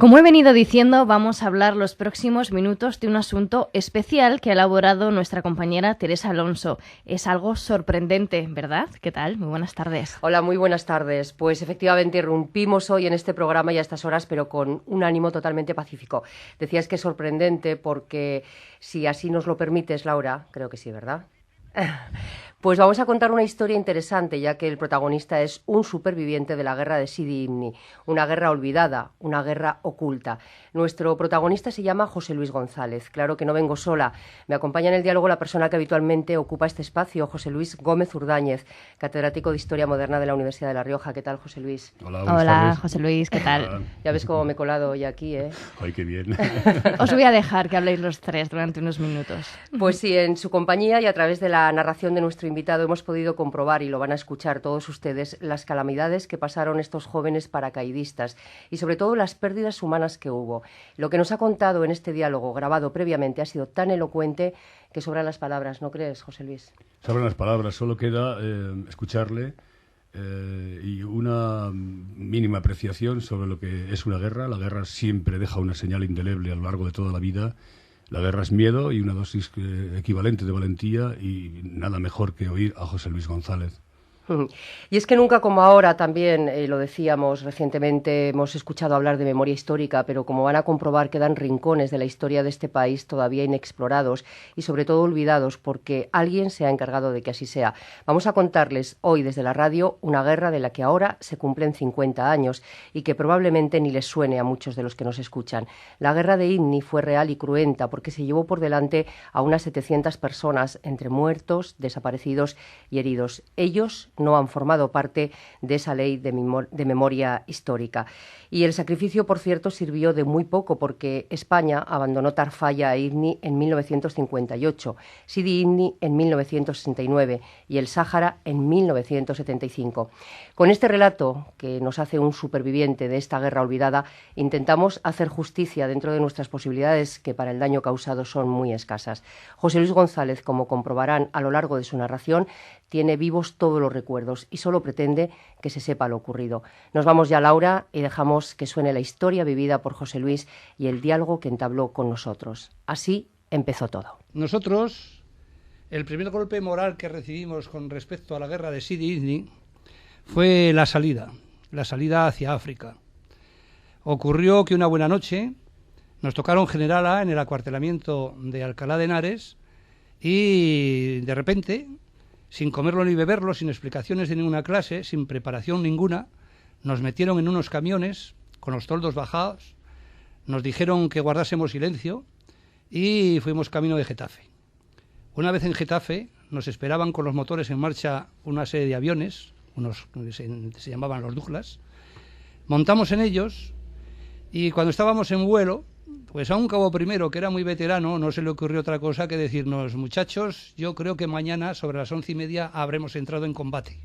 Como he venido diciendo, vamos a hablar los próximos minutos de un asunto especial que ha elaborado nuestra compañera Teresa Alonso. Es algo sorprendente, ¿verdad? ¿Qué tal? Muy buenas tardes. Hola, muy buenas tardes. Pues efectivamente irrumpimos hoy en este programa y a estas horas, pero con un ánimo totalmente pacífico. Decías que es sorprendente porque, si así nos lo permites, Laura, creo que sí, ¿verdad? Pues vamos a contar una historia interesante, ya que el protagonista es un superviviente de la guerra de Sidi Ifni, una guerra olvidada, una guerra oculta. Nuestro protagonista se llama José Luis González. Claro que no vengo sola. Me acompaña en el diálogo la persona que habitualmente ocupa este espacio, José Luis Gómez Urdáñez, catedrático de Historia Moderna de la Universidad de La Rioja. ¿Qué tal, José Luis? Hola, Hola, José Luis, ¿qué tal? Hola. Ya ves cómo me he colado hoy aquí, ¿eh? Ay, qué bien. Os voy a dejar que habléis los tres durante unos minutos. Pues sí, en su compañía y a través de la narración de nuestro invitado hemos podido comprobar, y lo van a escuchar todos ustedes, las calamidades que pasaron estos jóvenes paracaidistas y sobre todo las pérdidas humanas que hubo. Lo que nos ha contado en este diálogo grabado previamente ha sido tan elocuente que sobran las palabras, ¿no crees, José Luis? Saben las palabras, solo queda escucharle y una mínima apreciación sobre lo que es una guerra. La guerra siempre deja una señal indeleble a lo largo de toda la vida. La guerra es miedo y una dosis equivalente de valentía, y nada mejor que oír a José Luis González. Y es que nunca como ahora, también lo decíamos recientemente, hemos escuchado hablar de memoria histórica, pero como van a comprobar, quedan rincones de la historia de este país todavía inexplorados y sobre todo olvidados, porque alguien se ha encargado de que así sea. Vamos a contarles hoy desde la radio una guerra de la que ahora se cumplen 50 años y que probablemente ni les suene a muchos de los que nos escuchan. La guerra de Ifni fue real y cruenta porque se llevó por delante a unas 700 personas, entre muertos, desaparecidos y heridos. Ellos no han formado parte de esa ley de memoria histórica. Y el sacrificio, por cierto, sirvió de muy poco, porque España abandonó Tarfaya e Ifni en 1958, Sidi Ifni en 1969 y el Sáhara en 1975. Con este relato, que nos hace un superviviente de esta guerra olvidada, intentamos hacer justicia dentro de nuestras posibilidades, que para el daño causado son muy escasas. José Luis González, como comprobarán a lo largo de su narración, tiene vivos todos los recuerdos y solo pretende que se sepa lo ocurrido. Nos vamos ya, Laura, y dejamos que suene la historia vivida por José Luis y el diálogo que entabló con nosotros. Así empezó todo. Nosotros, el primer golpe moral que recibimos con respecto a la guerra de Sidi Ifni fue la salida hacia África. Ocurrió que una buena noche nos tocaron generala en el acuartelamiento de Alcalá de Henares y de repente, sin comerlo ni beberlo, sin explicaciones de ninguna clase, sin preparación ninguna, nos metieron en unos camiones con los toldos bajados, nos dijeron que guardásemos silencio y fuimos camino de Getafe. Una vez en Getafe nos esperaban con los motores en marcha una serie de aviones, unos que se llamaban los Douglas. Montamos en ellos y cuando estábamos en vuelo, pues a un cabo primero, que era muy veterano, no se le ocurrió otra cosa que decirnos: muchachos, yo creo que mañana sobre las 11:30 habremos entrado en combate.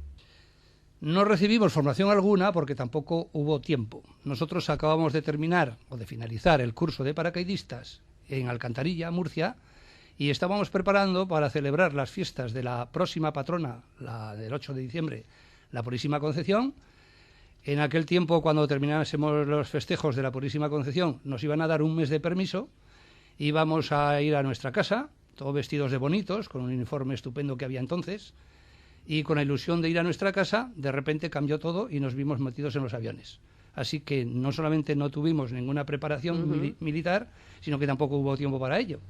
No recibimos formación alguna porque tampoco hubo tiempo. Nosotros acabamos de terminar o de finalizar el curso de paracaidistas en Alcantarilla, Murcia, y estábamos preparando para celebrar las fiestas de la próxima patrona, la del 8 de diciembre, la Purísima Concepción. En aquel tiempo, cuando terminásemos los festejos de la Purísima Concepción, nos iban a dar un mes de permiso, íbamos a ir a nuestra casa, todos vestidos de bonitos, con un uniforme estupendo que había entonces, y con la ilusión de ir a nuestra casa, de repente cambió todo y nos vimos metidos en los aviones. Así que no solamente no tuvimos ninguna preparación militar, sino que tampoco hubo tiempo para ello,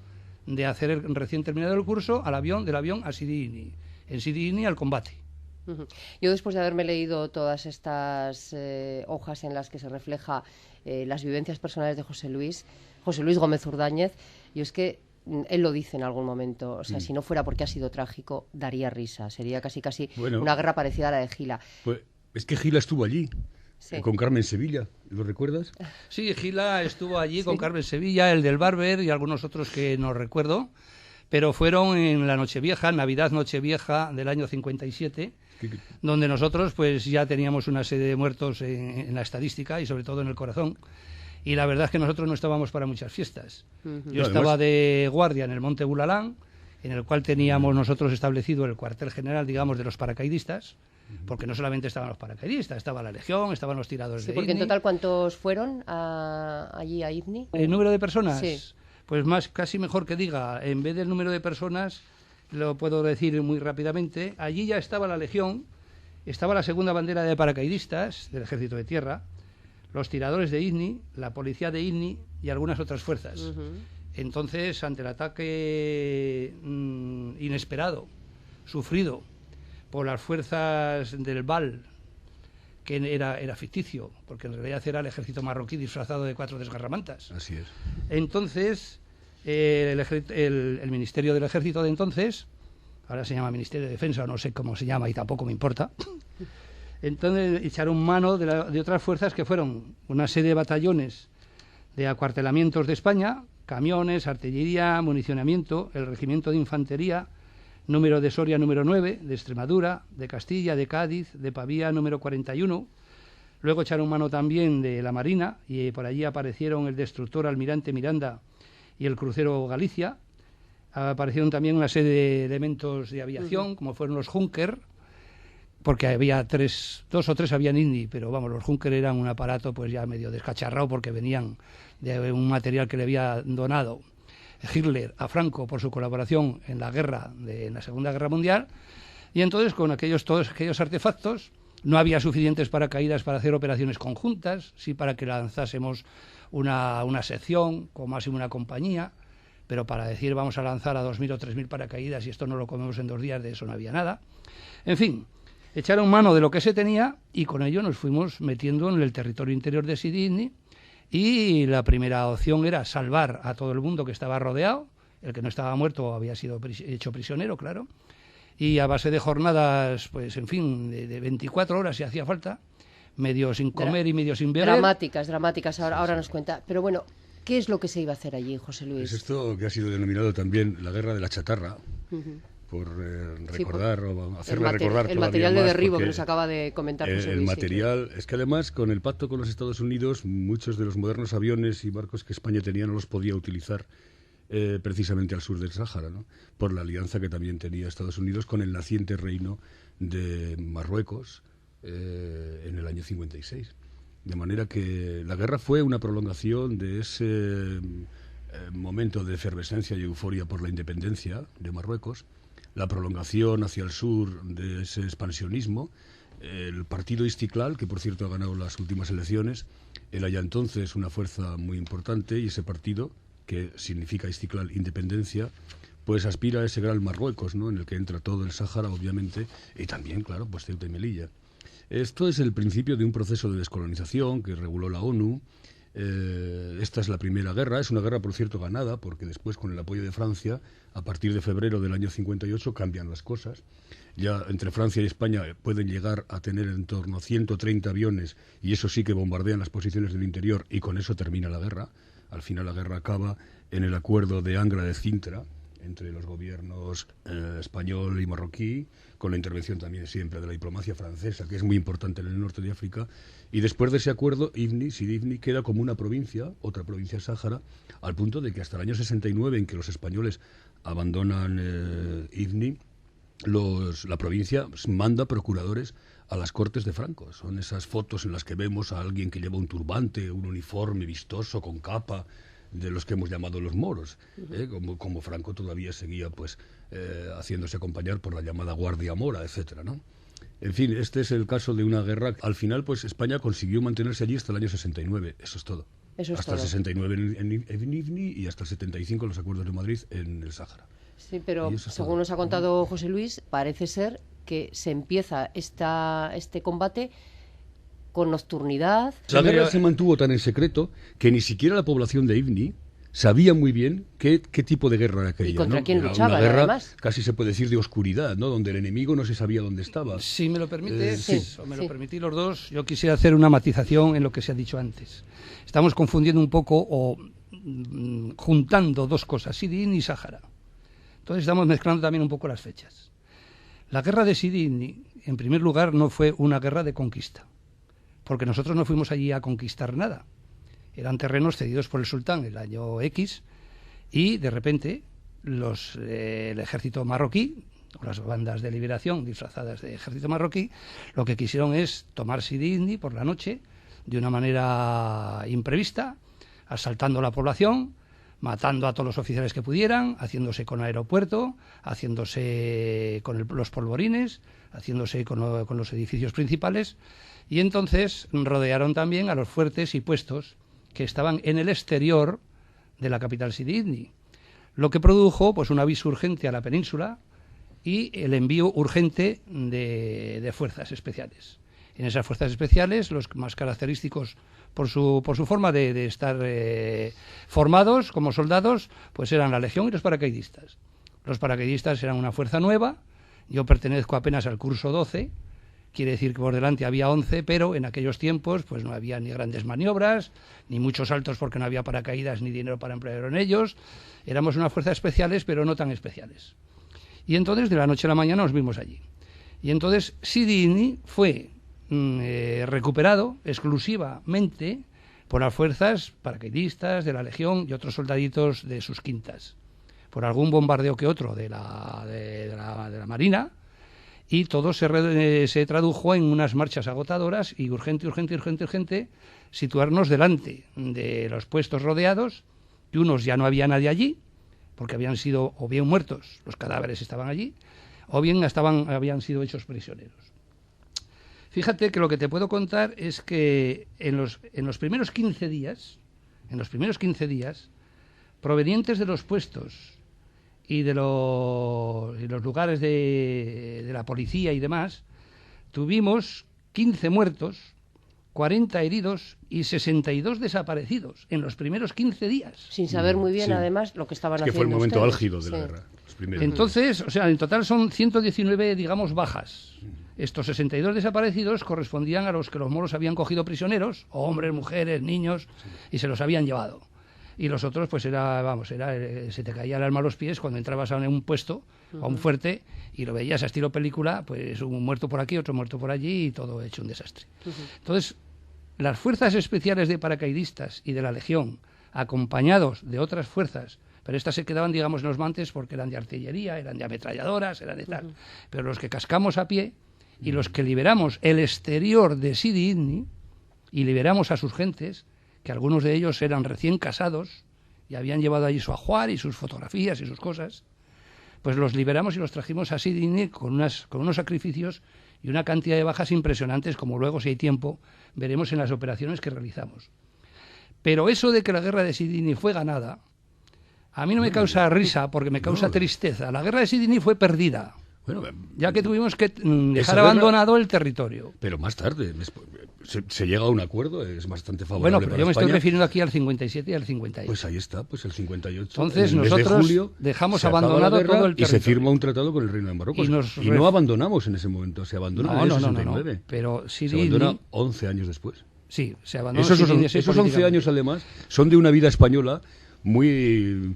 de hacer el recién terminado el curso del avión a Sidi Ifni, en Sidi Ifni al combate. Yo, después de haberme leído todas estas hojas en las que se refleja las vivencias personales de José Luis Gómez Urdáñez, yo es que él lo dice en algún momento, o sea, si no fuera porque ha sido trágico, daría risa, sería casi una guerra parecida a la de Gila. Pues es que Gila estuvo allí, sí, con Carmen Sevilla, ¿lo recuerdas? Sí, Gila estuvo allí, ¿sí?, con Carmen Sevilla, el del Barber y algunos otros que no recuerdo, pero fueron en la Nochevieja, Navidad Nochevieja del año 57, donde nosotros pues ya teníamos una serie de muertos en la estadística y sobre todo en el corazón. Y la verdad es que nosotros no estábamos para muchas fiestas. Yo estaba de guardia en el Monte Bulalán, en el cual teníamos nosotros establecido el cuartel general, digamos, de los paracaidistas, porque no solamente estaban los paracaidistas, estaba la Legión, estaban los tiradores de porque Ifni. en total, ¿cuántos fueron allí a Ifni? ¿El número de personas? Sí. Pues casi mejor que diga, en vez del número de personas, lo puedo decir muy rápidamente, allí ya estaba la Legión, estaba la segunda bandera de paracaidistas del Ejército de Tierra, los tiradores de Ifni, la policía de Ifni y algunas otras fuerzas. Entonces, ante el ataque inesperado, sufrido por las fuerzas del BAL, que era ficticio, porque en realidad era el ejército marroquí disfrazado de 4 desgarramantas. Así es. Entonces, el Ministerio del Ejército de entonces, ahora se llama Ministerio de Defensa, no sé cómo se llama y tampoco me importa, entonces echaron mano de otras fuerzas que fueron una serie de batallones de acuartelamientos de España, camiones, artillería, municionamiento, el regimiento de infantería, número de Soria número 9, de Extremadura, de Castilla, de Cádiz, de Pavía número 41. Luego echaron mano también de la Marina y por allí aparecieron el destructor Almirante Miranda y el crucero Galicia. Aparecieron también una serie de elementos de aviación, como fueron los Junker, porque había 2 o 3 habían Ifni, pero vamos, los Junker eran un aparato pues ya medio descacharrado porque venían de un material que le había donado Hitler a Franco por su colaboración en la guerra, en la Segunda Guerra Mundial, y entonces con todos aquellos artefactos no había suficientes paracaídas para hacer operaciones conjuntas, sí para que lanzásemos una sección, como máximo una compañía, pero para decir vamos a lanzar a 2.000 o 3.000 paracaídas y esto no lo comemos en 2 días, de eso no había nada. En fin, echaron mano de lo que se tenía y con ello nos fuimos metiendo en el territorio interior de Sidi Ifni. Y la primera opción era salvar a todo el mundo que estaba rodeado, el que no estaba muerto había sido hecho prisionero, claro, y a base de jornadas, pues en fin, de 24 horas si hacía falta, medio sin comer y medio sin beber. Dramáticas, ahora nos cuenta. Pero bueno, ¿qué es lo que se iba a hacer allí, José Luis? Es esto que ha sido denominado también la guerra de la chatarra. Por recordar o hacerle recordar el material de más, derribo que nos acaba de comentar José Luis. El material, es que además con el pacto con los Estados Unidos muchos de los modernos aviones y barcos que España tenía no los podía utilizar precisamente al sur del Sáhara, ¿no? Por la alianza que también tenía Estados Unidos con el naciente reino de Marruecos en el año 56. De manera que la guerra fue una prolongación de ese momento de efervescencia y euforia por la independencia de Marruecos, la prolongación hacia el sur de ese expansionismo, el partido Istiklal, que por cierto ha ganado las últimas elecciones, era ya entonces una fuerza muy importante y ese partido, que significa Istiklal, independencia, pues aspira a ese gran Marruecos, ¿no? En el que entra todo el Sáhara, obviamente, y también, claro, pues Ceuta y Melilla. Esto es el principio de un proceso de descolonización que reguló la ONU. Esta es la primera guerra, es una guerra por cierto ganada, porque después con el apoyo de Francia, a partir de febrero del año 58 cambian las cosas. Ya entre Francia y España pueden llegar a tener en torno a 130 aviones y eso sí que bombardean las posiciones del interior y con eso termina la guerra. Al final la guerra acaba en el acuerdo de Angra de Cintra entre los gobiernos español y marroquí, con la intervención también siempre de la diplomacia francesa, que es muy importante en el norte de África, y después de ese acuerdo, Sidi Ifni queda como una provincia, otra provincia sáhara, al punto de que hasta el año 69, en que los españoles abandonan Ifni, la provincia manda procuradores a las cortes de Franco. Son esas fotos en las que vemos a alguien que lleva un turbante, un uniforme vistoso, con capa, de los que hemos llamado los moros, como Franco todavía seguía pues haciéndose acompañar por la llamada Guardia Mora, etcétera, ¿no? En fin, este es el caso de una guerra. Al final, pues España consiguió mantenerse allí hasta el año 69, eso es todo. Hasta el 69 en Ifni y hasta el 75 los acuerdos de Madrid en el Sáhara. Sí, pero según nos ha contado José Luis, parece ser que se empieza este combate con nocturnidad. La guerra se mantuvo tan en secreto que ni siquiera la población de Ifni sabía muy bien qué tipo de guerra era aquella. ¿Y contra quién era luchaban, una guerra, además? casi se puede decir de oscuridad, ¿no? Donde el enemigo no se sabía dónde estaba. Si me lo permite, lo permitís los dos, yo quisiera hacer una matización en lo que se ha dicho antes. Estamos confundiendo un poco o juntando dos cosas, Sidi Ifni y Sáhara. Entonces estamos mezclando también un poco las fechas. La guerra de Sidi Ifni, en primer lugar, no fue una guerra de conquista, porque nosotros no fuimos allí a conquistar nada. Eran terrenos cedidos por el sultán el año X y de repente el ejército marroquí, o las bandas de liberación disfrazadas de ejército marroquí, lo que quisieron es tomar Sidi Ifni por la noche de una manera imprevista, asaltando la población, matando a todos los oficiales que pudieran, haciéndose con el aeropuerto, haciéndose con los polvorines, haciéndose con los edificios principales, y entonces rodearon también a los fuertes y puestos que estaban en el exterior de la capital Sidi Ifni, lo que produjo pues un aviso urgente a la península y el envío urgente de fuerzas especiales. En esas fuerzas especiales, los más característicos por su forma de estar formados como soldados, pues eran la Legión y los paracaidistas. Los paracaidistas eran una fuerza nueva, yo pertenezco apenas al curso 12, quiere decir que por delante había 11, pero en aquellos tiempos pues no había ni grandes maniobras, ni muchos saltos porque no había paracaídas ni dinero para emplear en ellos. Éramos unas fuerzas especiales, pero no tan especiales. Y entonces de la noche a la mañana nos vimos allí. Y entonces Sidi Ifni fue recuperado exclusivamente por las fuerzas paracaidistas de la Legión y otros soldaditos de sus quintas, por algún bombardeo que otro de la Marina, y todo se tradujo en unas marchas agotadoras y urgente situarnos delante de los puestos rodeados, que unos ya no había nadie allí, porque habían sido o bien muertos, los cadáveres estaban allí, o bien habían sido hechos prisioneros. Fíjate que lo que te puedo contar es que en los primeros 15 días, provenientes de los puestos y de los lugares de la policía y demás, tuvimos 15 muertos, 40 heridos y 62 desaparecidos en los primeros 15 días. Sin saber muy bien, además, lo que estaban haciendo. Que fue el momento ustedes. álgido de la guerra. Entonces, o sea, en total son 119, digamos, bajas. Estos 62 desaparecidos correspondían a los que los moros habían cogido prisioneros, hombres, mujeres, niños, y se los habían llevado. Y los otros, pues se te caía el alma a los pies cuando entrabas a un puesto, a un fuerte, y lo veías a estilo película, pues un muerto por aquí, otro muerto por allí, y todo hecho un desastre. Entonces, las fuerzas especiales de paracaidistas y de la Legión, acompañados de otras fuerzas, pero estas se quedaban, digamos, en los montes porque eran de artillería, eran de ametralladoras, eran de tal. Pero los que cascamos a pie y los que liberamos el exterior de Sidi Ifni y liberamos a sus gentes, que algunos de ellos eran recién casados y habían llevado allí su ajuar y sus fotografías y sus cosas, pues los liberamos y los trajimos a Sidi Ifni con unos sacrificios y una cantidad de bajas impresionantes, como luego, si hay tiempo, veremos en las operaciones que realizamos. Pero eso de que la guerra de Sidi Ifni fue ganada, a mí no me causa risa, porque me causa tristeza. La guerra de Sidi Ifni fue perdida, ya que tuvimos que dejar abandonado el territorio. Pero más tarde se llega a un acuerdo, es bastante favorable. Bueno, pero para yo me España. Estoy refiriendo aquí al 57 y al 58. Pues ahí está, pues el 58. Entonces en el mes nosotros de julio, dejamos se acaba abandonado la guerra todo el territorio. Y se firma un tratado con el Reino de Marruecos. Y no abandonamos en ese momento, se abandona en el 69. No. Pero se abandona 11 años después. Sí, se abandonó. Esos 11 años, además, son de una vida española muy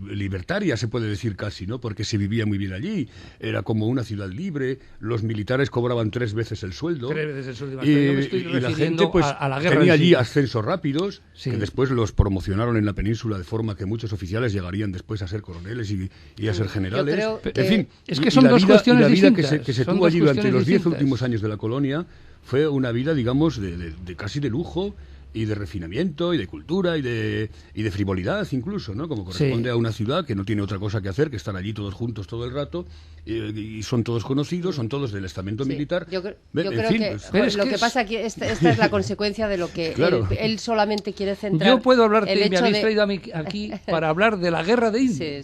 libertaria, se puede decir casi, ¿no? Porque se vivía muy bien allí, era como una ciudad libre, los militares cobraban 3 veces el sueldo. 3 veces el sueldo. Y la gente pues a la guerra tenía allí ascensos rápidos, que después los promocionaron en la península, de forma que muchos oficiales llegarían después a ser coroneles y a ser generales. Creo, en fin, es que son dos cuestiones distintas. La vida que se tuvo allí durante los 10 últimos años de la colonia fue una vida, digamos, de casi de lujo, y de refinamiento, y de cultura, y de frivolidad incluso, ¿no? Como corresponde a una ciudad que no tiene otra cosa que hacer que estar allí todos juntos todo el rato, y son todos conocidos, son todos del estamento militar. Yo creo que lo que pasa aquí, esta es la consecuencia de lo que él solamente quiere centrar. Yo puedo hablarte, me habéis traído a mí aquí para hablar de la guerra de Ifni.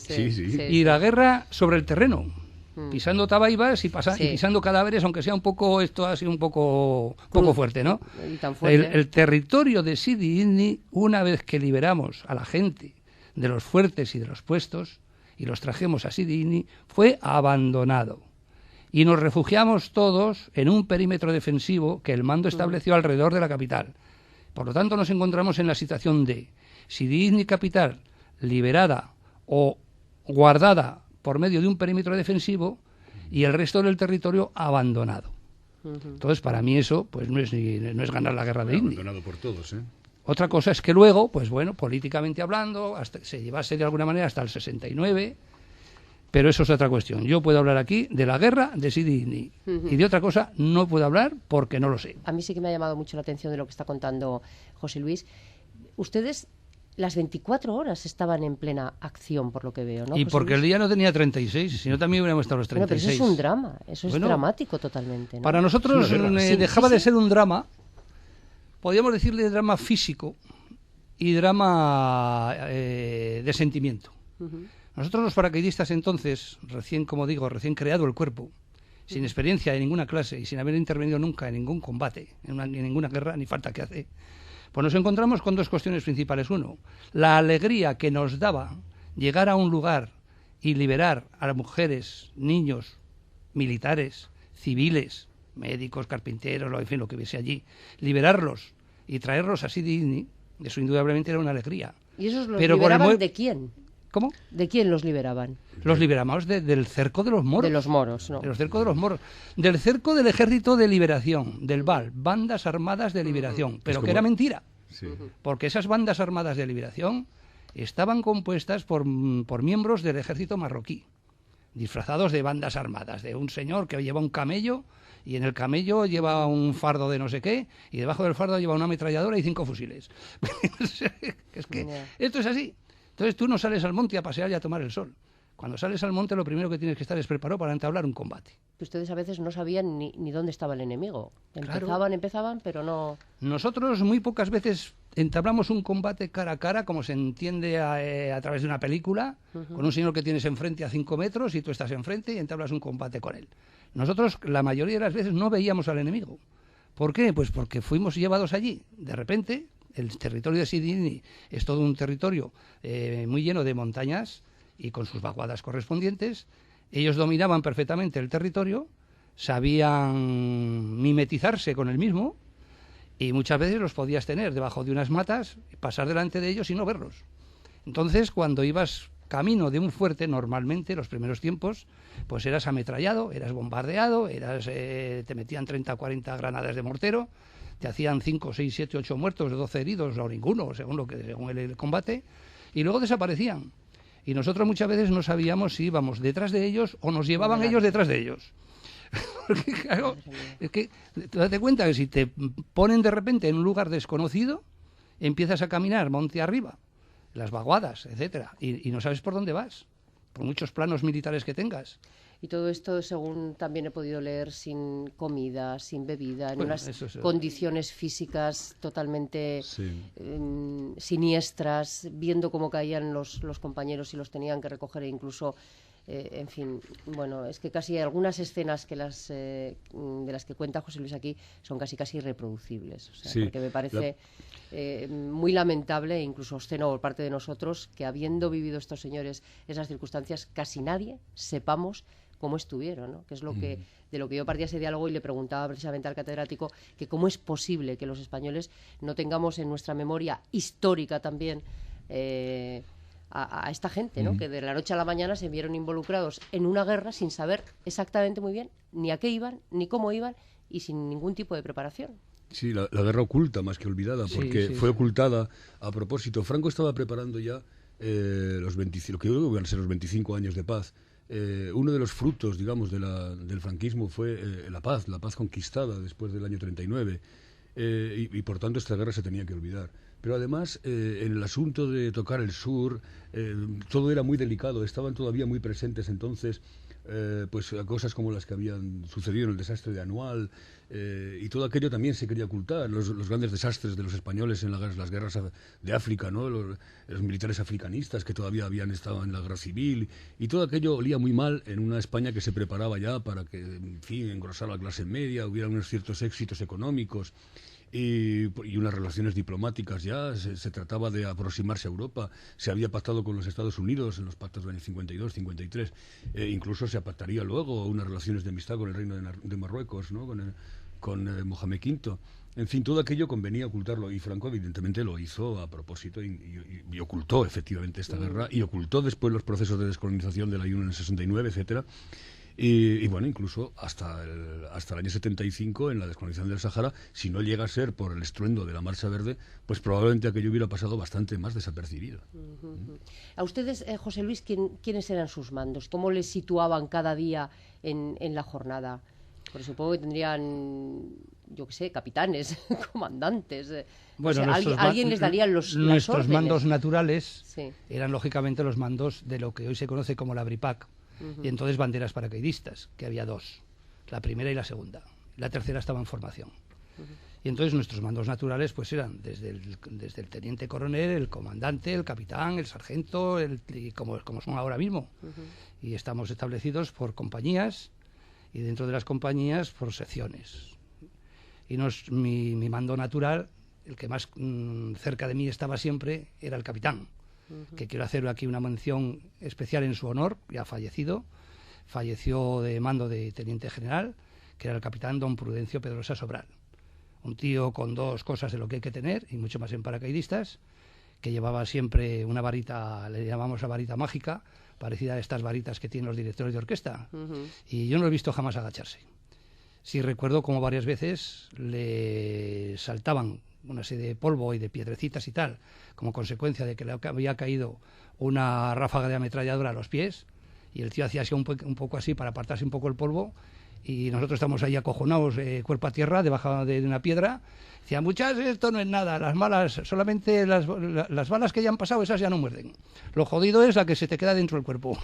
Y la guerra sobre el terreno. Pisando tabaibas y pisando cadáveres, aunque sea un poco, esto ha sido un poco fuerte, ¿no? Y tan fuerte. El territorio de Sidi Ifni, una vez que liberamos a la gente de los fuertes y de los puestos y los trajimos a Sidi Ifni, fue abandonado. Y nos refugiamos todos en un perímetro defensivo que el mando estableció alrededor de la capital. Por lo tanto, nos encontramos en la situación de Sidi Ifni capital liberada o guardada por medio de un perímetro defensivo y el resto del territorio abandonado. Entonces, para mí eso pues no es ganar la guerra de Ifni. Abandonado por todos, ¿eh? Otra cosa es que luego, pues bueno, políticamente hablando, se llevase de alguna manera hasta el 69, Pero eso es otra cuestión. Yo puedo hablar aquí de la guerra de Sidi Ifni. Y de otra cosa no puedo hablar porque no lo sé. A mí sí que me ha llamado mucho la atención de lo que está contando José Luis. Ustedes las 24 horas estaban en plena acción, por lo que veo, ¿no? Y José porque Luis? el día no tenía 36, si no también hubiéramos estado los Bueno, pero 36. eso es un drama, eso es Bueno, dramático totalmente, ¿no? Para nosotros Es una guerra. Sí, dejaba sí, de sí. ser un drama, podríamos decirle drama físico y drama de sentimiento. Nosotros los paracaidistas entonces, recién creado el cuerpo, sin experiencia de ninguna clase y sin haber intervenido nunca en ningún combate, en ninguna guerra, ni falta que hace, pues nos encontramos con dos cuestiones principales. Uno, la alegría que nos daba llegar a un lugar y liberar a las mujeres, niños, militares, civiles, médicos, carpinteros, en fin, lo que hubiese allí, liberarlos y traerlos a Sidi Ifni, eso indudablemente era una alegría. ¿Y esos los Pero por el liberaban mue- de quién? ¿Cómo? ¿De quién los liberaban? Los liberamos del cerco de los moros. De los moros, ¿no? De los cercos de los moros. Del cerco del Ejército de Liberación, del BAL, Bandas Armadas de Liberación. Pero como- que era mentira. Sí. Porque esas bandas armadas de liberación estaban compuestas por miembros del ejército marroquí, disfrazados de bandas armadas, de un señor que lleva un camello y en el camello lleva un fardo de no sé qué y debajo del fardo lleva una ametralladora y 5 fusiles. Es que Ya. esto es así. Entonces tú no sales al monte a pasear y a tomar el sol. Cuando sales al monte lo primero que tienes que estar es preparado para entablar un combate. Que ustedes a veces no sabían ni dónde estaba el enemigo. Claro. Empezaban, pero no... Nosotros muy pocas veces entablamos un combate cara a cara, como se entiende a través de una película, con un señor que tienes enfrente a 5 metros y tú estás enfrente y entablas un combate con él. Nosotros la mayoría de las veces no veíamos al enemigo. ¿Por qué? Pues porque fuimos llevados allí. De repente, el territorio de Sidi Ifni es todo un territorio muy lleno de montañas y con sus vaguadas correspondientes. Ellos dominaban perfectamente el territorio, sabían mimetizarse con el mismo y muchas veces los podías tener debajo de unas matas, pasar delante de ellos y no verlos. Entonces, cuando ibas camino de un fuerte, normalmente, los primeros tiempos, pues eras ametrallado, eras bombardeado, te metían 30 o 40 granadas de mortero, te hacían 5, 6, 7, 8 muertos, 12 heridos o ninguno, según el combate, y luego desaparecían. Y nosotros muchas veces no sabíamos si íbamos detrás de ellos o nos llevaban ellos detrás de ellos. Porque, claro, es que tú date cuenta que si te ponen de repente en un lugar desconocido, empiezas a caminar monte arriba, las vaguadas, etcétera, y no sabes por dónde vas, por muchos planos militares que tengas. Y todo esto, según también he podido leer, sin comida, sin bebida, en Bueno, unas eso es- condiciones físicas totalmente Sí. siniestras, viendo cómo caían los compañeros y los tenían que recoger e incluso... en fin, bueno, es que casi algunas escenas que de las que cuenta José Luis aquí son casi irreproducibles, o sea, Sí, porque me parece muy lamentable e incluso obsceno por parte de nosotros que habiendo vivido estos señores esas circunstancias, casi nadie sepamos cómo estuvieron, ¿no? Que es lo que de lo que yo partía ese diálogo y le preguntaba precisamente al catedrático que cómo es posible que los españoles no tengamos en nuestra memoria histórica también a esta gente, ¿no? Que de la noche a la mañana se vieron involucrados en una guerra sin saber exactamente muy bien ni a qué iban, ni cómo iban y sin ningún tipo de preparación. Sí, la guerra oculta más que olvidada, Sí, porque sí, fue sí. ocultada a propósito. Franco estaba preparando ya los 25, lo que yo creo que van a ser los 25 años de paz. Uno de los frutos, digamos, del franquismo fue la paz conquistada después del año 39. Y por tanto esta guerra se tenía que olvidar. Pero además, en el asunto de tocar el sur, todo era muy delicado, estaban todavía muy presentes entonces pues cosas como las que habían sucedido en el desastre de Anual, y todo aquello también se quería ocultar, los grandes desastres de los españoles en las guerras de África, ¿no? Los militares africanistas que todavía habían estado en la guerra civil, y todo aquello olía muy mal en una España que se preparaba ya para que, en fin, engrosara la clase media, hubiera unos ciertos éxitos económicos, y unas relaciones diplomáticas ya, se trataba de aproximarse a Europa, se había pactado con los Estados Unidos en los pactos del año 52, 53, incluso se pactaría luego unas relaciones de amistad con el reino de Marruecos, ¿no? con Mohamed V. En fin, todo aquello convenía ocultarlo, y Franco evidentemente lo hizo a propósito y ocultó efectivamente esta guerra, y ocultó después los procesos de descolonización de la UNO en el 69, etcétera. Y bueno, incluso hasta el año 75, en la descolonización del Sahara, si no llega a ser por el estruendo de la Marcha Verde, pues probablemente aquello hubiera pasado bastante más desapercibido. A ustedes, José Luis, ¿quiénes eran sus mandos? ¿Cómo les situaban cada día en la jornada? Porque supongo que tendrían, yo qué sé, capitanes, comandantes. Bueno, alguien les daría nuestros mandos naturales sí. eran lógicamente los mandos de lo que hoy se conoce como la BRIPAC. Y entonces banderas paracaidistas, que había dos, la primera y la segunda. La tercera estaba en formación. Y entonces nuestros mandos naturales pues eran desde el teniente coronel, el comandante, el capitán, el sargento, como son ahora mismo. Y estamos establecidos por compañías y dentro de las compañías por secciones. Y mi mando natural, el que más cerca de mí estaba siempre, era el capitán. Que quiero hacer aquí una mención especial en su honor, ya fallecido. Falleció de mando de teniente general, que era el capitán don Prudencio Pedrosa Sobral. Un tío con dos cosas de lo que hay que tener, y mucho más en paracaidistas, que llevaba siempre una varita, le llamamos la varita mágica, parecida a estas varitas que tienen los directores de orquesta. Y yo no lo he visto jamás agacharse. Sí recuerdo como varias veces le saltaban una serie de polvo y de piedrecitas y tal, como consecuencia de que le había caído una ráfaga de ametralladora a los pies, y el tío hacía así un poco así para apartarse un poco el polvo, y nosotros estamos ahí acojonados, cuerpo a tierra, debajo de una piedra. Decía, muchachos, esto no es nada, las malas, solamente las balas que ya han pasado, esas ya no muerden. Lo jodido es la que se te queda dentro del cuerpo.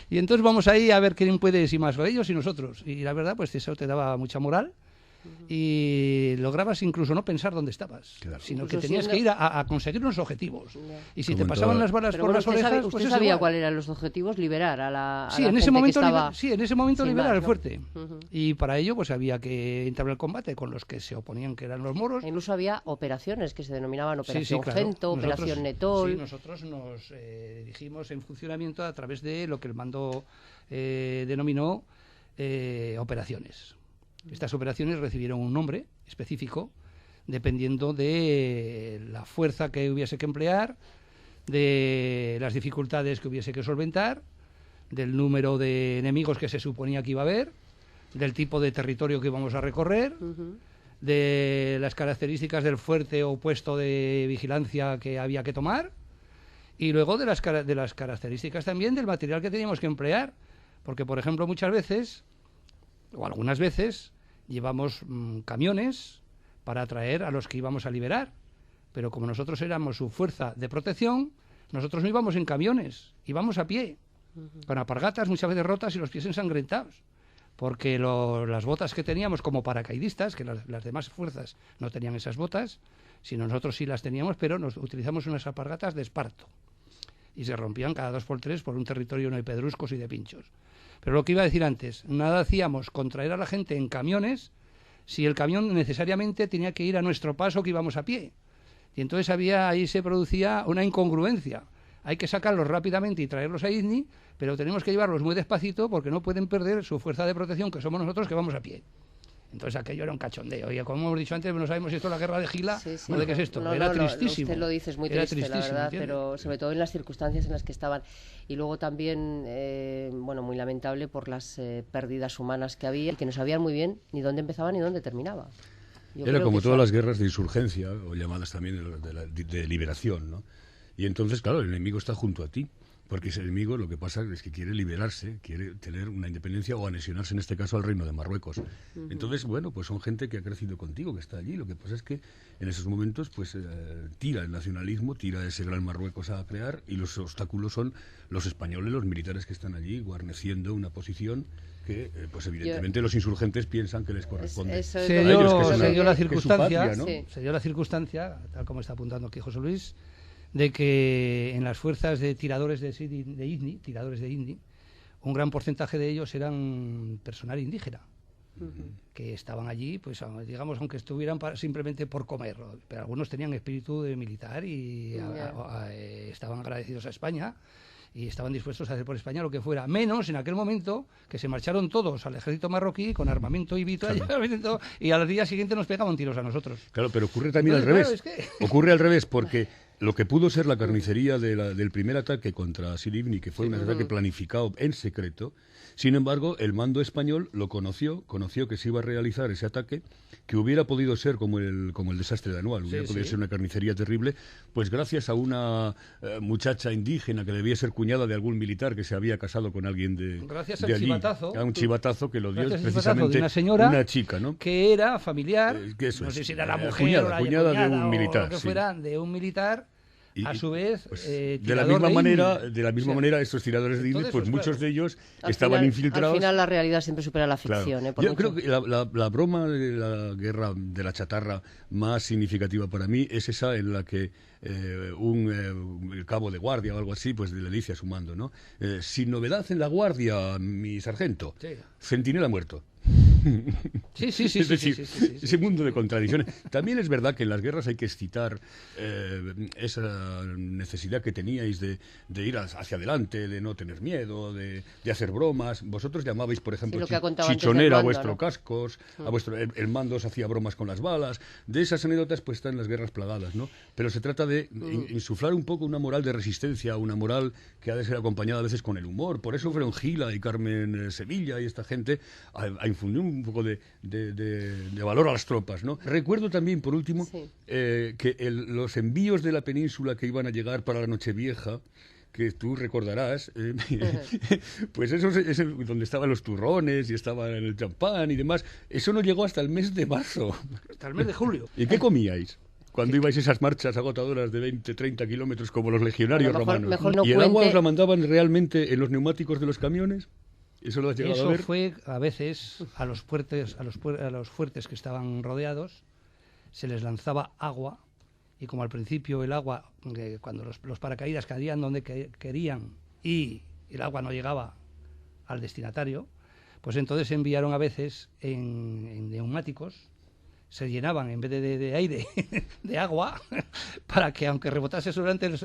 Y entonces vamos ahí a ver quién puede, si más ellos y nosotros. Y la verdad, pues eso te daba mucha moral. Y lograbas incluso no pensar dónde estabas, claro, sino que tenías que ir a conseguir unos objetivos. Y si te pasaban las balas por las orejas, pues usted sabía cuáles eran los objetivos, liberar a la sí, en ese momento liberar el fuerte. Y para ello pues había que entablar el combate con los que se oponían, que eran los moros. Incluso había operaciones que se denominaban Operación Gento, Operación Netol. Sí, nosotros nos dirigimos en funcionamiento a través de lo que el mando denominó operaciones. Estas operaciones recibieron un nombre específico dependiendo de la fuerza que hubiese que emplear, de las dificultades que hubiese que solventar, del número de enemigos que se suponía que iba a haber, del tipo de territorio que íbamos a recorrer, de las características del fuerte o puesto de vigilancia que había que tomar, y luego de las características también del material que teníamos que emplear, porque por ejemplo muchas veces o algunas veces llevamos camiones para traer a los que íbamos a liberar, pero como nosotros éramos su fuerza de protección, nosotros no íbamos en camiones, íbamos a pie, con alpargatas muchas veces rotas y los pies ensangrentados, porque las botas que teníamos como paracaidistas, que las demás fuerzas no tenían esas botas, sino nosotros sí las teníamos, pero utilizamos unas alpargatas de esparto, y se rompían cada 2 por 3 por un territorio lleno de pedruscos y de pinchos. Pero lo que iba a decir antes, nada hacíamos con traer a la gente en camiones si el camión necesariamente tenía que ir a nuestro paso que íbamos a pie. Y entonces ahí se producía una incongruencia. Hay que sacarlos rápidamente y traerlos a Izni, pero tenemos que llevarlos muy despacito porque no pueden perder su fuerza de protección, que somos nosotros que vamos a pie. Entonces aquello era un cachondeo. Y como hemos dicho antes, no sabemos si esto es la guerra de Gila o de qué es esto. Era tristísimo. Usted lo dice, es muy triste, la verdad, ¿entiende? Pero sobre todo en las circunstancias en las que estaban. Y luego también, muy lamentable por las pérdidas humanas que había y que no sabían muy bien ni dónde empezaba ni dónde terminaba. Era como todas las guerras de insurgencia, o llamadas también de liberación, ¿no? Y entonces, claro, el enemigo está junto a ti. Porque ese enemigo lo que pasa es que quiere liberarse, quiere tener una independencia o anexionarse en este caso al reino de Marruecos. Entonces, bueno, pues son gente que ha crecido contigo, que está allí. Lo que pasa es que en esos momentos pues tira el nacionalismo, tira ese gran Marruecos a crear y los obstáculos son los españoles, los militares que están allí guarneciendo una posición que pues evidentemente los insurgentes piensan que les corresponde. Se dio la circunstancia, ¿no? Se dio la circunstancia, tal como está apuntando aquí José Luis, de que en las fuerzas de tiradores de Izni, un gran porcentaje de ellos eran personal indígena, que estaban allí, pues digamos, aunque estuvieran simplemente por comer, pero algunos tenían espíritu de militar y estaban agradecidos a España y estaban dispuestos a hacer por España lo que fuera, menos en aquel momento que se marcharon todos al ejército marroquí con armamento y vitralla, y al día siguiente nos pegaban tiros a nosotros. Claro, pero ocurre también al revés. Ocurre al revés porque lo que pudo ser la carnicería del primer ataque contra Sidi Ifni, que fue un ataque planificado en secreto. Sin embargo, el mando español lo conoció que se iba a realizar ese ataque, que hubiera podido ser como el desastre de Anual, hubiera podido ser una carnicería terrible, pues gracias a una muchacha indígena que debía ser cuñada de algún militar que se había casado con alguien de gracias de al allí, chivatazo, a un chivatazo que lo dio gracias al precisamente de una señora, una chica, ¿no? Que era familiar, no sé si era la mujer o la cuñada de un militar, o lo que fuera, de un militar. A su vez, pues, de la misma manera, estos tiradores de INI, pues claro, muchos de ellos estaban infiltrados. Al final la realidad siempre supera la ficción. Claro. Yo creo que la broma de la guerra de la chatarra más significativa para mí es esa en la que el cabo de guardia o algo así, pues le dice a su mando, ¿no? Sin novedad en la guardia, mi sargento, centinela muerto. Sí. Ese mundo de contradicciones. También es verdad que en las guerras hay que excitar esa necesidad que teníais de ir hacia adelante, de no tener miedo, de hacer bromas. Vosotros llamabais, por ejemplo, chichonera a vuestros cascos, el mando os hacía bromas con las balas. De esas anécdotas pues están las guerras plagadas, ¿no? Pero se trata de insuflar un poco una moral de resistencia, una moral que ha de ser acompañada a veces con el humor. Por eso fueron Gila y Carmen Sevilla y esta gente a infundir un poco de valor a las tropas, ¿no? Recuerdo también, por último, que los envíos de la península que iban a llegar para la Nochevieja, que tú recordarás, pues eso donde estaban los turrones y estaban el champán y demás, eso no llegó hasta el mes de marzo. Hasta el mes de julio. ¿Y qué comíais cuando ibais esas marchas agotadoras de 20, 30 kilómetros como los legionarios romanos? ¿Y el agua os la mandaban realmente en los neumáticos de los camiones? ¿Eso lo has llegado a ver? Eso fue a veces a los fuertes que estaban rodeados, se les lanzaba agua, y como al principio el agua, cuando los paracaídas caían donde querían y el agua no llegaba al destinatario, pues entonces enviaron a veces en neumáticos, se llenaban en vez de aire, de agua, para que aunque rebotase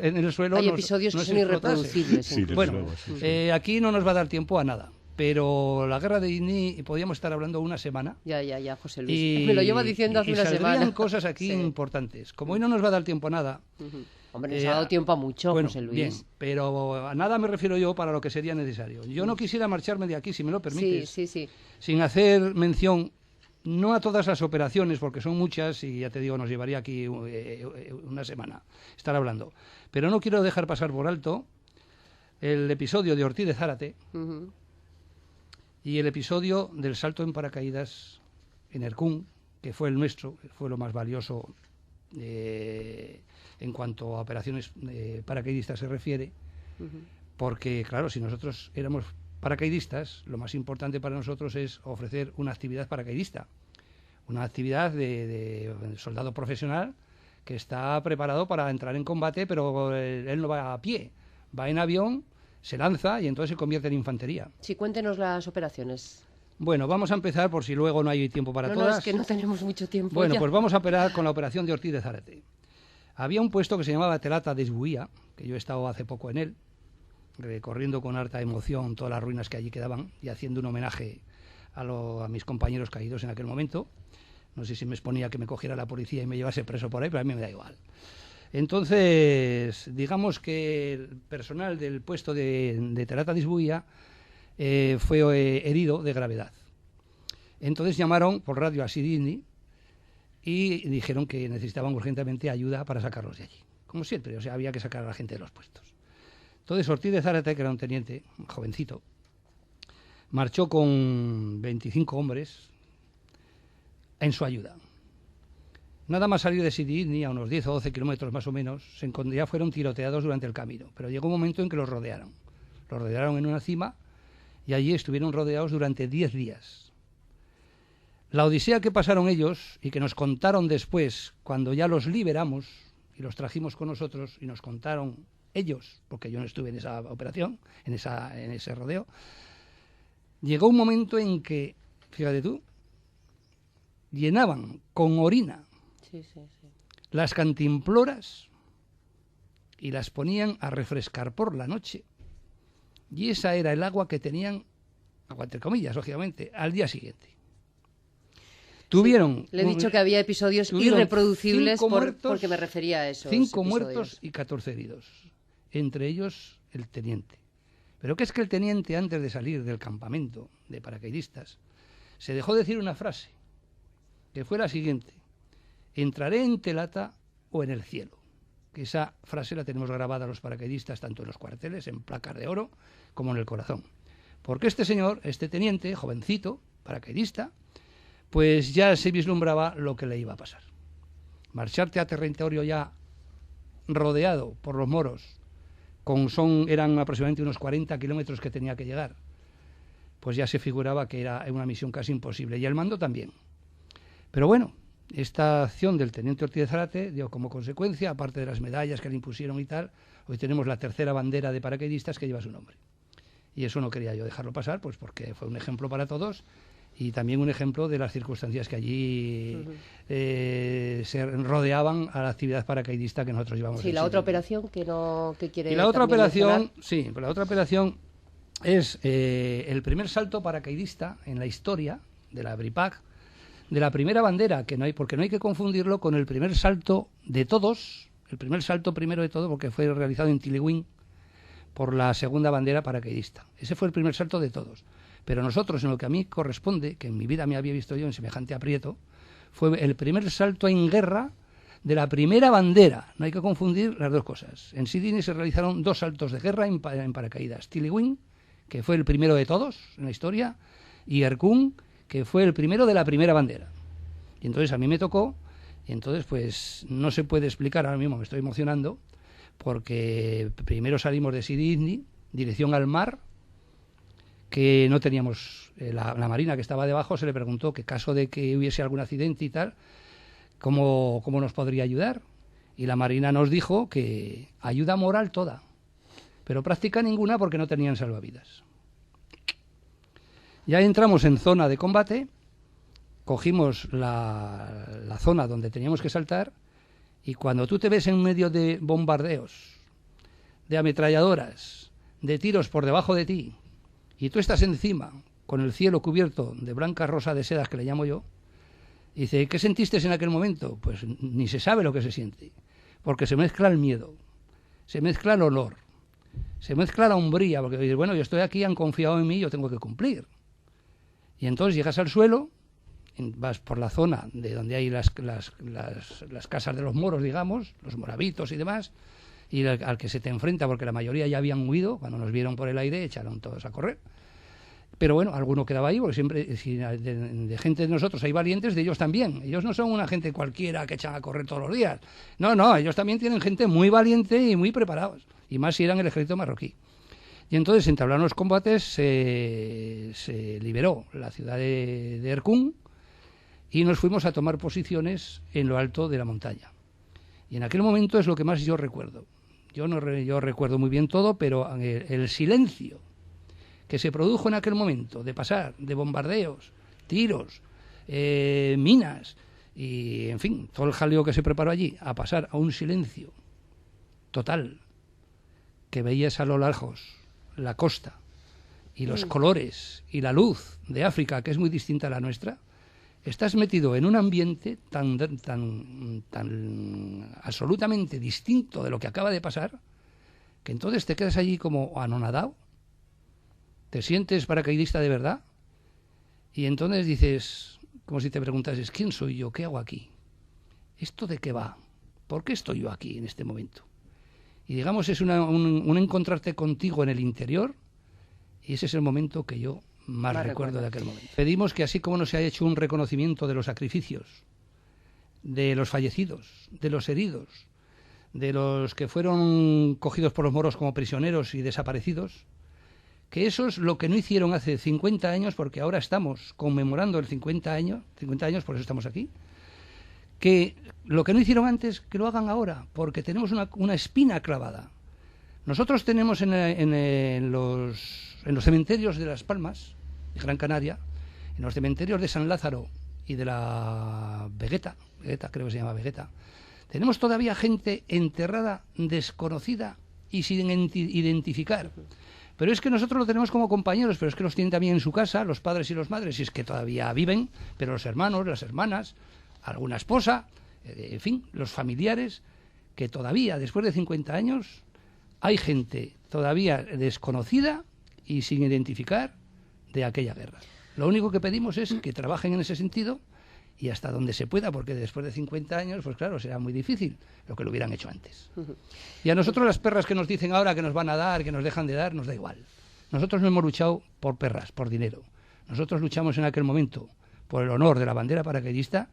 en el suelo, hay episodios que son irreproducibles. Sí, bueno, aquí no nos va a dar tiempo a nada. Pero la guerra de INI podíamos estar hablando una semana. Ya, José Luis. Me lo lleva diciendo hace una semana. Y cosas aquí importantes. Como hoy no nos va a dar tiempo a nada. Hombre, nos ha dado tiempo a mucho, bueno, José Luis. Bien, pero a nada me refiero yo para lo que sería necesario. Yo no quisiera marcharme de aquí, si me lo permites. Sí. Sin hacer mención, no a todas las operaciones, porque son muchas y ya te digo, nos llevaría aquí una semana estar hablando. Pero no quiero dejar pasar por alto el episodio de Ortiz de Zárate. Y el episodio del salto en paracaídas en Ercún, que fue el nuestro, que fue lo más valioso en cuanto a operaciones paracaidistas se refiere, porque, claro, si nosotros éramos paracaidistas, lo más importante para nosotros es ofrecer una actividad paracaidista, una actividad de soldado profesional que está preparado para entrar en combate, pero él no va a pie, va en avión, se lanza y entonces se convierte en infantería. Sí, cuéntenos las operaciones. Bueno, vamos a empezar por si luego no hay tiempo para todas. No, es que no tenemos mucho tiempo. Bueno, ya. Pues vamos a operar con la operación de Ortiz de Zárate. Había un puesto que se llamaba Telata de Esbuía, que yo he estado hace poco en él, recorriendo con harta emoción todas las ruinas que allí quedaban y haciendo un homenaje a mis compañeros caídos en aquel momento. No sé si me exponía que me cogiera la policía y me llevase preso por ahí, pero a mí me da igual. Entonces, digamos que el personal del puesto de Telata de Esbuía fue herido de gravedad. Entonces llamaron por radio a Sidi Ifni y dijeron que necesitaban urgentemente ayuda para sacarlos de allí. Como siempre, o sea, había que sacar a la gente de los puestos. Entonces Ortiz de Zárate, que era un teniente, un jovencito, marchó con 25 hombres en su ayuda. Nada más salir de Sidi Ifni, a unos 10 o 12 kilómetros más o menos, ya fueron tiroteados durante el camino. Pero llegó un momento en que los rodearon. Los rodearon en una cima y allí estuvieron rodeados durante 10 días. La odisea que pasaron ellos y que nos contaron después, cuando ya los liberamos y los trajimos con nosotros y nos contaron ellos, porque yo no estuve en esa operación, en ese rodeo, llegó un momento en que, fíjate tú, llenaban con orina las cantimploras y las ponían a refrescar por la noche. Y esa era el agua que tenían, agua entre comillas, lógicamente, al día siguiente. Tuvieron... Le he dicho que había episodios irreproducibles porque me refería a eso. 5 muertos y 14 heridos, entre ellos el teniente. Pero que es que el teniente, antes de salir del campamento de paracaidistas, se dejó decir una frase, que fue la siguiente: entraré en Telata o en el cielo. Que esa frase la tenemos grabada los paracaidistas tanto en los cuarteles, en placas de oro, como en el corazón. Porque este señor, este teniente, jovencito, paracaidista, pues ya se vislumbraba lo que le iba a pasar. Marcharte a territorio ya rodeado por los moros, eran aproximadamente unos 40 kilómetros que tenía que llegar, pues ya se figuraba que era una misión casi imposible, y el mando también. Pero bueno, esta acción del teniente Ortiz de Zárate dio como consecuencia, aparte de las medallas que le impusieron y tal, hoy tenemos la tercera bandera de paracaidistas que lleva su nombre. Y eso no quería yo dejarlo pasar, pues porque fue un ejemplo para todos y también un ejemplo de las circunstancias que allí se rodeaban a la actividad paracaidista que nosotros llevamos. Sí, la otra operación que quiere. Y la otra operación, mencionar. sí, la otra operación es el primer salto paracaidista en la historia de la BRIPAC, de la primera bandera, porque no hay que confundirlo con el primer salto de todos, el primer salto primero de todo, porque fue realizado en Tiliwín por la segunda bandera paracaidista. Ese fue el primer salto de todos. Pero nosotros, en lo que a mí corresponde, que en mi vida me había visto yo en semejante aprieto, fue el primer salto en guerra de la primera bandera. No hay que confundir las dos cosas. En Sydney se realizaron 2 saltos de guerra en paracaídas. Tiliwín, que fue el primero de todos en la historia, y Erkun, que fue el primero de la primera bandera. Y entonces a mí me tocó, y entonces pues no se puede explicar, ahora mismo me estoy emocionando, porque primero salimos de Sydney, dirección al mar, que no teníamos, la marina que estaba debajo se le preguntó que caso de que hubiese algún accidente y tal, ¿cómo nos podría ayudar? Y la marina nos dijo que ayuda moral toda, pero práctica ninguna porque no tenían salvavidas. Ya entramos en zona de combate, cogimos la zona donde teníamos que saltar, y cuando tú te ves en medio de bombardeos, de ametralladoras, de tiros por debajo de ti, y tú estás encima, con el cielo cubierto de blanca rosa de sedas, que le llamo yo, y dice, ¿qué sentiste en aquel momento? Pues ni se sabe lo que se siente, porque se mezcla el miedo, se mezcla el olor, se mezcla la hombría, porque dices, bueno, yo estoy aquí, han confiado en mí, yo tengo que cumplir. Y entonces llegas al suelo, vas por la zona de donde hay las casas de los moros, digamos, los moravitos y demás, y al que se te enfrenta, porque la mayoría ya habían huido, cuando nos vieron por el aire echaron todos a correr. Pero bueno, alguno quedaba ahí, porque siempre, si de gente de nosotros hay valientes, de ellos también. Ellos no son una gente cualquiera que echan a correr todos los días. No, ellos también tienen gente muy valiente y muy preparados, y más si eran el ejército marroquí. Y entonces entablaron los combates, se liberó la ciudad de Erkun, y nos fuimos a tomar posiciones en lo alto de la montaña. Y en aquel momento es lo que más yo recuerdo. Yo recuerdo muy bien todo, pero el silencio que se produjo en aquel momento de pasar de bombardeos, tiros, minas y, en fin, todo el jaleo que se preparó allí, a pasar a un silencio total, que veías a lo lejos la costa y los colores y la luz de África, que es muy distinta a la nuestra. Estás metido en un ambiente tan absolutamente distinto de lo que acaba de pasar, que entonces te quedas allí como anonadado, te sientes paracaidista de verdad, y entonces dices, como si te preguntases, ¿quién soy yo? ¿Qué hago aquí? ¿Esto de qué va? ¿Por qué estoy yo aquí en este momento? Y digamos, es un encontrarte contigo en el interior, y ese es el momento que yo más recuerdo de aquel momento. Pedimos que así como no se ha hecho un reconocimiento de los sacrificios, de los fallecidos, de los heridos, de los que fueron cogidos por los moros como prisioneros y desaparecidos, que eso es lo que no hicieron hace 50 años, porque ahora estamos conmemorando el 50 años, por eso estamos aquí, que lo que no hicieron antes, que lo hagan ahora, porque tenemos una espina clavada. Nosotros tenemos en los cementerios de Las Palmas, de Gran Canaria, en los cementerios de San Lázaro y de la Vegeta, creo que se llama Vegeta, tenemos todavía gente enterrada, desconocida y sin identificar, Pero es que nosotros lo tenemos como compañeros, pero es que los tienen también en su casa, los padres y los madres, y es que todavía viven, pero los hermanos, las hermanas, alguna esposa, en fin, los familiares, que todavía, después de 50 años, hay gente todavía desconocida y sin identificar de aquella guerra. Lo único que pedimos es que trabajen en ese sentido y hasta donde se pueda, porque después de 50 años, pues claro, será muy difícil lo que lo hubieran hecho antes. Y a nosotros las perras que nos dicen ahora que nos van a dar, que nos dejan de dar, nos da igual. Nosotros no hemos luchado por perras, por dinero. Nosotros luchamos en aquel momento por el honor de la bandera paracaidista,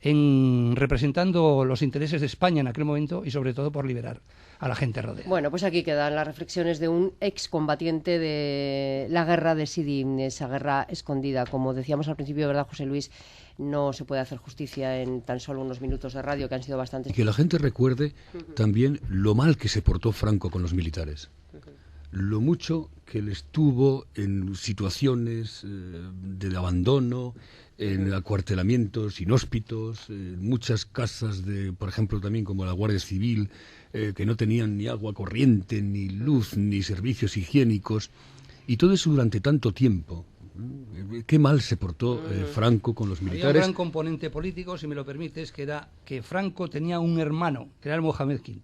representando los intereses de España en aquel momento y sobre todo por liberar a la gente rodeada. Bueno, pues aquí quedan las reflexiones de un excombatiente de la guerra de Sidi, esa guerra escondida. Como decíamos al principio, ¿verdad, José Luis? No se puede hacer justicia en tan solo unos minutos de radio, que han sido bastantes. Que la gente recuerde también lo mal que se portó Franco con los militares. Lo mucho que él estuvo en situaciones de abandono, en acuartelamientos inhóspitos, en muchas casas de, por ejemplo, también como la Guardia Civil, que no tenían ni agua corriente, ni luz, ni servicios higiénicos, y todo eso durante tanto tiempo. Qué mal se portó Franco con los militares. Había un gran componente político, si me lo permites, que era que Franco tenía un hermano, que era el Mohamed V,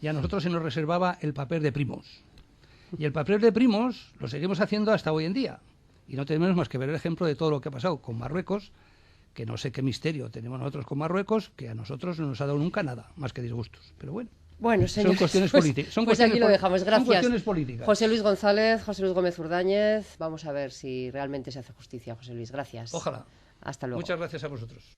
y a nosotros se nos reservaba el papel de primos. Y el papel de primos lo seguimos haciendo hasta hoy en día. Y no tenemos más que ver el ejemplo de todo lo que ha pasado con Marruecos, que no sé qué misterio tenemos nosotros con Marruecos, que a nosotros no nos ha dado nunca nada, más que disgustos. Pero bueno, señores, son cuestiones políticas. Pues aquí lo dejamos, gracias. Son cuestiones políticas. José Luis González, José Luis Gómez Urdáñez, vamos a ver si realmente se hace justicia, José Luis. Gracias. Ojalá. Hasta luego. Muchas gracias a vosotros.